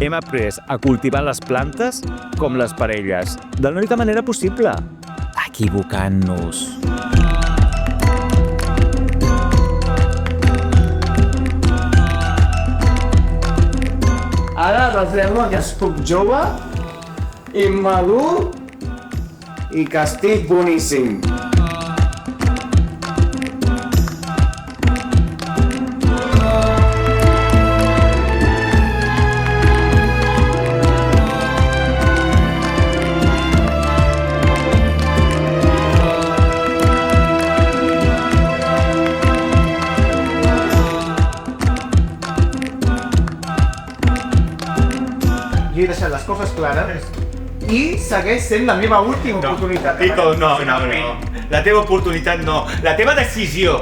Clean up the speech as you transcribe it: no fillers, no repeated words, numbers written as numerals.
Hem après a cultivar les plantes com les parelles, de l'única manera possible, equivocant-nos. Ara reservo que soc jove, immadur i que estic boníssim. Jo he deixat les coses clares i segueix sent la meva última oportunitat. Nico, no. La teva oportunitat no. La teva decisió.